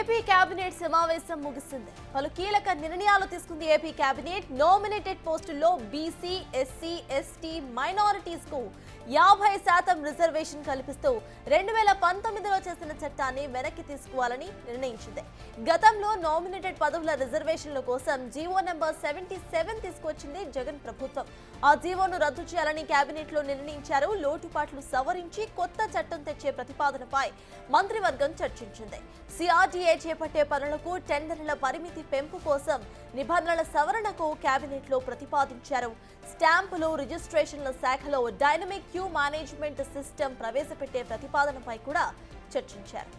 AP cabinet సమావేశం ముగిసింది. పలు కీలక నిర్ణయాలు తీసుకుంది ఏపీ కేబినెట్. నామినేటెడ్ పోస్టుల్లో బీసీ, ఎస్సీ, ఎస్టీ, మైనారిటీస్ కు 50% రిజర్వేషన్ కల్పిస్తూ 2019లో చేసిన చట్టాన్ని వెనక్కి తీసుకోవాలని నిర్ణయించింది. గతంలో నామినేటెడ్ పదవుల రిజర్వేషన్ల కోసం జీవో నెంబర్ 77 తీసుకొచ్చింది జగన్ ప్రభుత్వం. ఆ జీవోను రద్దు చేయాలని కేబినెట్ లో నిర్ణయించారు. లోటుపాట్లు సవరించి కొత్త చట్టం తెచ్చే ప్రతిపాదనపై మంత్రివర్గం చర్చించింది. సిఆర్డీఏ చేపట్టే పనులకు టెండర్ల పరిమితి పెంపు కోసం నిబంధనల సవరణకు కేబినెట్ లో ప్రతిపాదించారు. స్టాంపులు, రిజిస్ట్రేషన్ల శాఖలో డైనమిక్ క్యూ మేనేజ్మెంట్ సిస్టమ్ ప్రవేశపెట్టే ప్రతిపాదనపై కూడా చర్చించారు.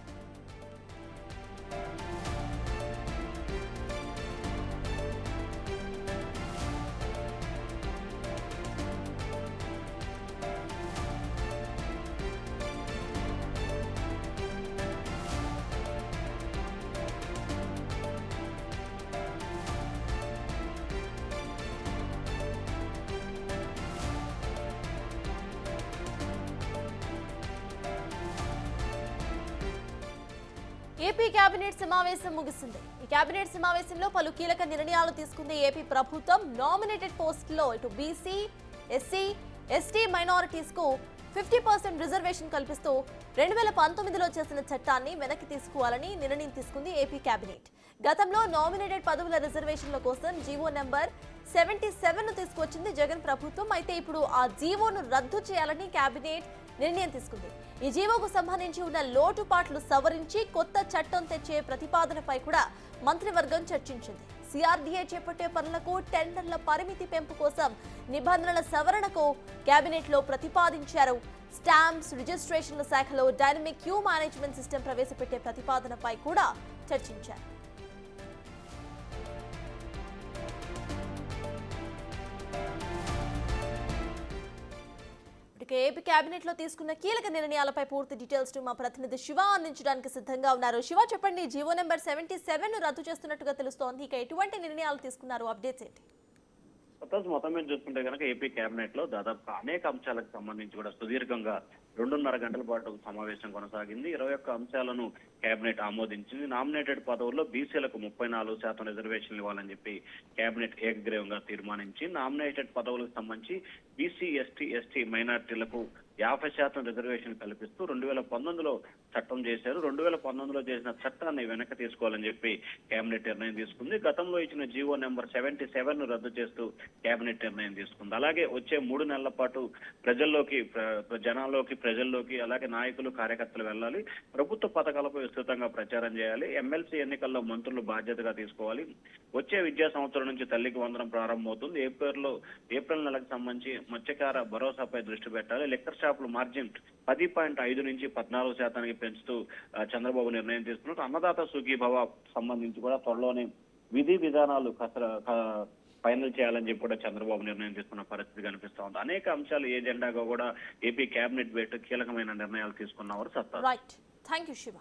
ఏపీ కేబినెట్ సమావేశం ముగిసింది. ఈ కేబినెట్ సమావేశంలో పలు కీలక నిర్ణయాలు తీసుకుంది ఏపీ ప్రభుత్వం. నామినేటెడ్ పోస్టుల్లో ఇటు బీసీ, ఎస్సీ, ఎస్టీ, మైనారిటీస్ కు 50% రిజర్వేషన్ కల్పిస్తూ 2019లో చేసిన చట్టాన్ని వెనక్కి తీసుకోవాలని నిర్ణయం తీసుకుంది ఏపీ కేబినెట్. గతంలో నామినేటెడ్ పదవుల రిజర్వేషన్ల కోసం జీవో నెంబర్ 77 తీసుకొచ్చింది జగన్ ప్రభుత్వం. అయితే ఇప్పుడు ఆ జీవోను రద్దు చేయాలని కేబినెట్ నిర్ణయం తీసుకుంది. ఈ జీవోకు సంబంధించి ఉన్న లోటుపాట్లు సవరించి కొత్త చట్టం తెచ్చే ప్రతిపాదనపై కూడా మంత్రివర్గం చర్చించింది. సిఆర్డీఏ చేపట్టే పనులకు టెండర్ల పరిమితి పెంపు కోసం నిబంధనల సవరణకు కేబినెట్ లో ప్రతిపాదించారు. స్టాంప్స్, రిజిస్ట్రేషన్ల శాఖలో డైనమిక్ క్యూ మేనేజ్మెంట్ సిస్టమ్ ప్రవేశపెట్టే ప్రతిపాదనపై కూడా చర్చించారు. ఏపీ కేబినెట్ లో తీసుకున్న కీలక నిర్ణయాలపై పూర్తి డీటెయిల్స్ మా ప్రతినిధి శివ అందించడానికి సిద్ధంగా ఉన్నారు. శివ, చెప్పండి, జీవో నెంబర్ 77 రద్దు చేస్తున్నట్టుగా తెలుస్తోంది. ఇక ఎటువంటి నిర్ణయాలు తీసుకున్నారు? అప్డేట్స్ ఏంటి? మొత్తం మీద చూసుకుంటే కనుక ఏపీ కేబినెట్ లో దాదాపు అనేక అంశాలకు సంబంధించి కూడా సుదీర్ఘంగా 2.5 గంటల పాటు సమావేశం కొనసాగింది. 21 అంశాలను కేబినెట్ ఆమోదించింది. నామినేటెడ్ పదవుల్లో బీసీలకు 34% రిజర్వేషన్లు ఇవ్వాలని చెప్పి కేబినెట్ ఏకగ్రీవంగా తీర్మానించి నామినేటెడ్ పదవులకు సంబంధించి బీసీ, ఎస్టీ, మైనార్టీలకు 50% రిజర్వేషన్ కల్పిస్తూ 2019లో చట్టం చేశారు. 2019లో చేసిన చట్టాన్ని వెనక్కి తీసుకోవాలని చెప్పి కేబినెట్ నిర్ణయం తీసుకుంది. గతంలో ఇచ్చిన జీవో నెంబర్ 77 రద్దు చేస్తూ కేబినెట్ నిర్ణయం తీసుకుంది. అలాగే వచ్చే 3 నెలల పాటు ప్రజల్లోకి అలాగే నాయకులు, కార్యకర్తలు వెళ్ళాలి. ప్రభుత్వ పథకాలపై విస్తృతంగా ప్రచారం చేయాలి. ఎమ్మెల్సీ ఎన్నికల్లో మంత్రులు బాధ్యతగా తీసుకోవాలి. వచ్చే విద్యా సంవత్సరం నుంచి తల్లికి వందనం ప్రారంభమవుతుంది. ఏప్రిల్ నెలకు సంబంధించి మత్స్యకార భరోసాపై దృష్టి పెట్టాలి. లిక్కర్ షాపుల మార్జిన్ 10.5 నుంచి 14% పెంచుతూ చంద్రబాబు నిర్ణయం తీసుకున్నారు. అన్నదాత సుఖీభవ సంబంధించి కూడా త్వరలోనే విధి విధానాలు ఫైనల్ చేయాలని చెప్పి కూడా చంద్రబాబు నిర్ణయం తీసుకున్న పరిస్థితి కనిపిస్తా ఉంది. అనేక అంశాలు ఏజెండాగా కూడా ఏపీ కేబినెట్ కీలకమైన నిర్ణయాలు తీసుకున్నవారు సత్తా. Right, thank you Shiva.